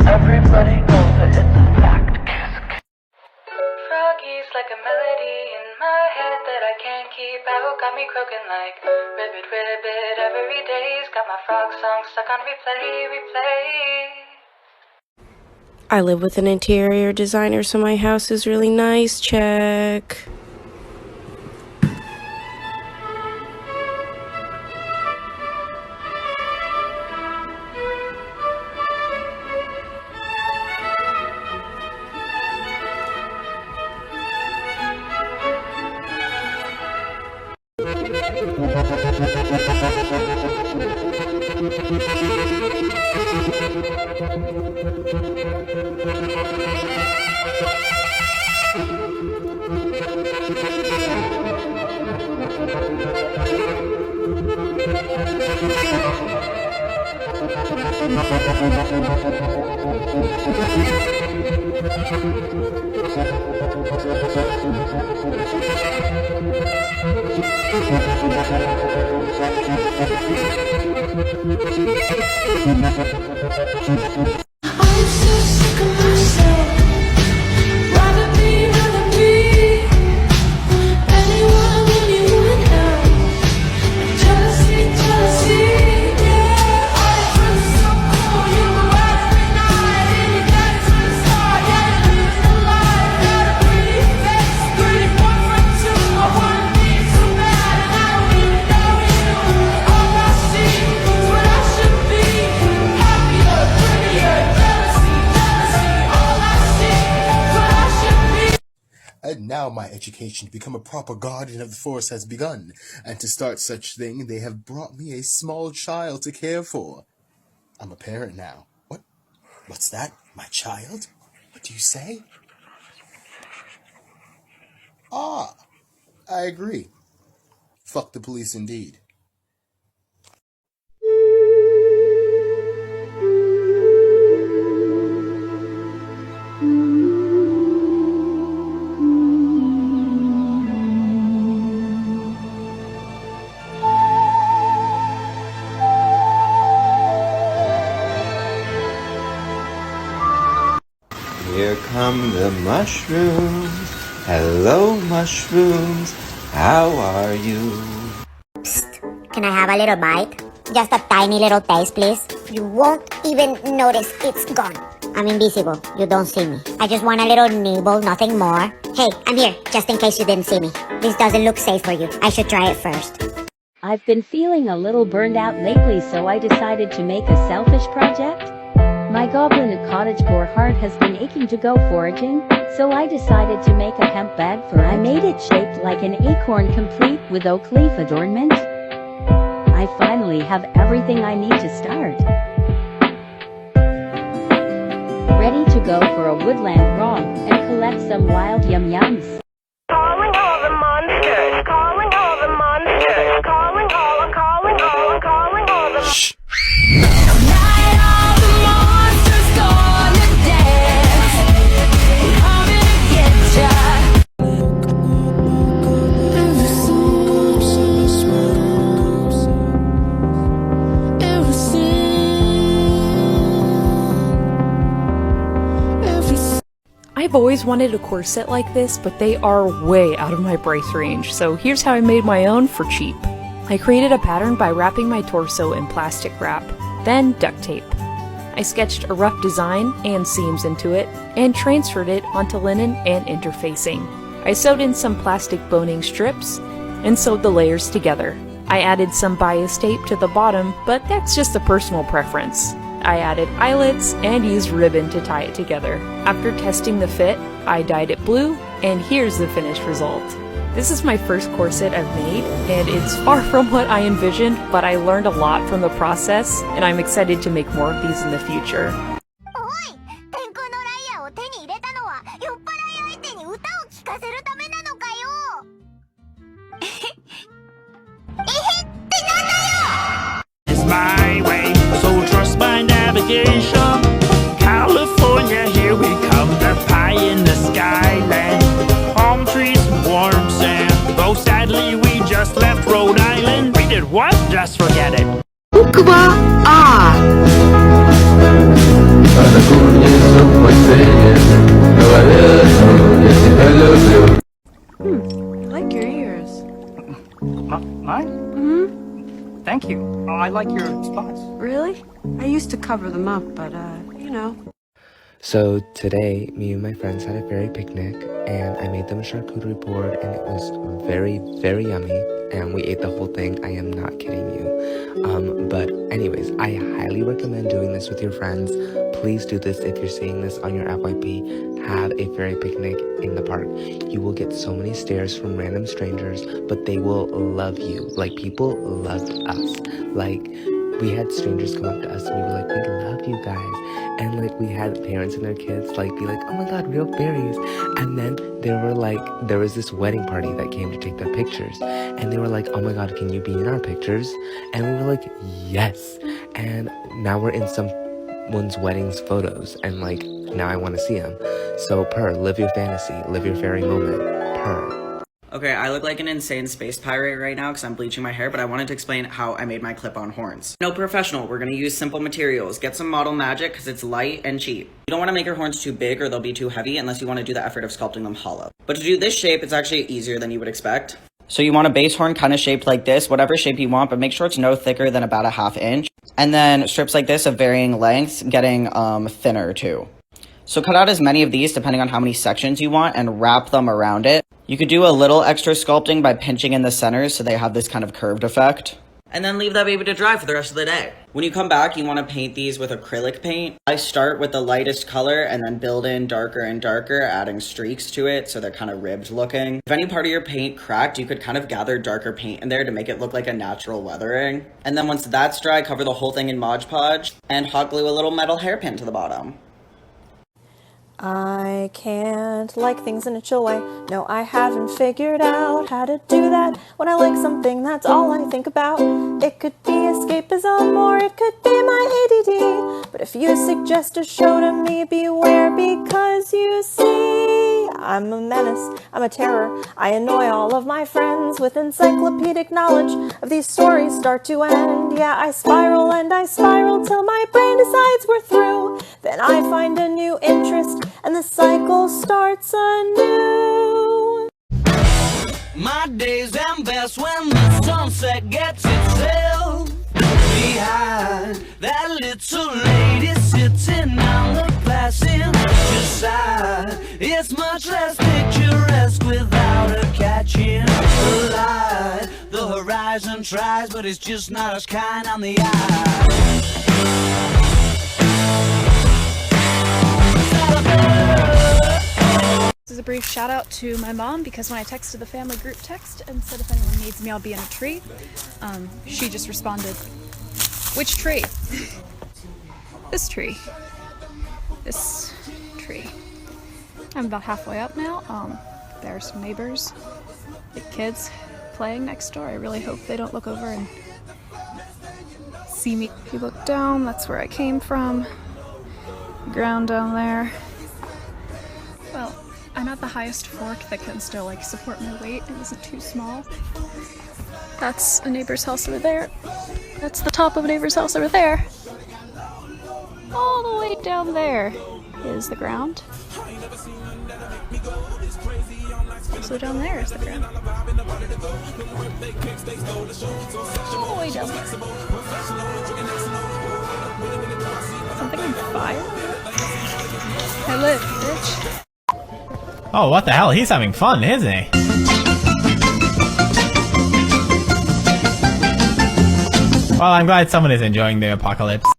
Everybody knows that it's a fact. Froggy's like a melody in my head that I can't keep out. Got me croaking like ribbit, ribbit every day's got my frog song stuck on replay, replay. I live with an interior designer, so my house is really nice. Check. I'm so sick of myself. Rather be anyone, anyone else. Jealousy, jealousy, yeah. I feel so cool. You go out every night and you dance to the star. Yeah, you live the life. Got a pretty face, pretty boyfriend too. I wanna be so bad and I don't even know you. All I see is what I should be. Happier, prettier, jealousy, jealousy. All I see is what I should be. And now my education to become a proper guardian of the forest has begun, and to start such thing they have brought me a small child to care for. I'm a parent now. What? What's that? My child? What do you say? Ah, I agree. Fuck the police indeed. Here come the mushrooms. Hello, mushrooms. How are you? Can I have a little bite? Just a tiny little taste, please. You won't even notice it's gone. I'm invisible. You don't see me. I just want a little nibble, nothing more. Hey, I'm here, just in case you didn't see me. This doesn't look safe for you. I should try it first. I've been feeling a little burned out lately, so I decided to make a selfish project. My goblin cottagecore heart has been aching to go foraging, so I decided to make a hemp bag for it. I made it shaped like an acorn, complete with oak leaf adornment. I finally have everything I need to start. Ready to go for a woodland romp and collect some wild yum-yums. Calling all the monsters, calling all the monsters, calling all the Shh! Tonight all the monsters gonna dance. Coming to get ya. I've always wanted a corset like this, but they are way out of my price range, so here's how I made my own for cheap. I created a pattern by wrapping my torso in plastic wrap, then duct tape. I sketched a rough design and seams into it, and transferred it onto linen and interfacing. I sewed in some plastic boning strips, and sewed the layers together. I added some bias tape to the bottom, but that's just a personal preference. I added eyelets and used ribbon to tie it together. After testing the fit, I dyed it blue, and here's the finished result. This is my first corset I've made, and it's far from what I envisioned, but I learned a lot from the process, and I'm excited to make more of these in the future. It's my way, so trust my navigation. California, here we come, the pie in the skyland. Palm trees and warm sand, though sadly we just left Rhode Island. We did what? Just forget it. 僕は I like your ears. Mine? Mm-hmm. Thank you. Oh, I like your spots. Really? I used to cover them up, but, you know. So today, me and my friends had a fairy picnic, and I made them a charcuterie board, and it was very, very yummy, and we ate the whole thing. I am not kidding you. But anyways, I highly recommend doing this with your friends. Please do this if you're seeing this on your FYP. Have a fairy picnic in the park. You will get so many stares from random strangers, but they will love you. Like, people loved us. Like, we had strangers come up to us and we were like, we love you guys. And like, we had parents and their kids like be like, oh my god, real fairies. And then there was this wedding party that came to take their pictures, and they were like, oh my god, can you be in our pictures? And we were like, yes. And now we're in someone's wedding's photos, and like, now I want to see them. So live your fantasy, live your fairy moment. Okay, I look like an insane space pirate right now because I'm bleaching my hair, but I wanted to explain how I made my clip-on horns. No professional, we're gonna use simple materials. Get some model magic because it's light and cheap. You don't want to make your horns too big or they'll be too heavy unless you want to do the effort of sculpting them hollow. But to do this shape, it's actually easier than you would expect. So you want a base horn kind of shaped like this, whatever shape you want, but make sure it's no thicker than about a ½ inch. And then strips like this of varying lengths, getting thinner too. So cut out as many of these depending on how many sections you want and wrap them around it. You could do a little extra sculpting by pinching in the centers so they have this kind of curved effect. And then leave that baby to dry for the rest of the day. When you come back, you want to paint these with acrylic paint. I start with the lightest color and then build in darker and darker, adding streaks to it so they're kind of ribbed looking. If any part of your paint cracked, you could kind of gather darker paint in there to make it look like a natural weathering. And then once that's dry, cover the whole thing in Mod Podge and hot glue a little metal hairpin to the bottom. I can't like things in a chill way. No, I haven't figured out how to do that. When I like something, that's all I think about. It could be escapism or it could be my ADD. But if you suggest a show to me, beware, because you see, I'm a menace, I'm a terror. I annoy all of my friends with encyclopedic knowledge of these stories start to end. Yeah, I spiral and I spiral till my brain decides we're through. Then I find a new interest and the cycle starts anew. My days am best when the sunset gets itself behind that little lady sitting on the passenger side. It's much less picturesque without her catching the light. The horizon tries, but it's just not as kind on the eye. This is a brief shout out to my mom because when I texted the family group text and said if anyone needs me I'll be in a tree, she just responded, which tree? This tree. This tree. I'm about halfway up now. There are some neighbors, big kids playing next door. I really hope they don't look over and see me. If you look down, that's where I came from. Ground down there. Well, I'm at the highest fork that can still like support my weight and isn't too small. That's a neighbor's house over there. That's the top of a neighbor's house over there. All the way down there is the ground. Also down there is the ground. All the way down there. Something on fire? I live, bitch. Oh, what the hell? He's having fun, isn't he? Well, I'm glad someone is enjoying the apocalypse.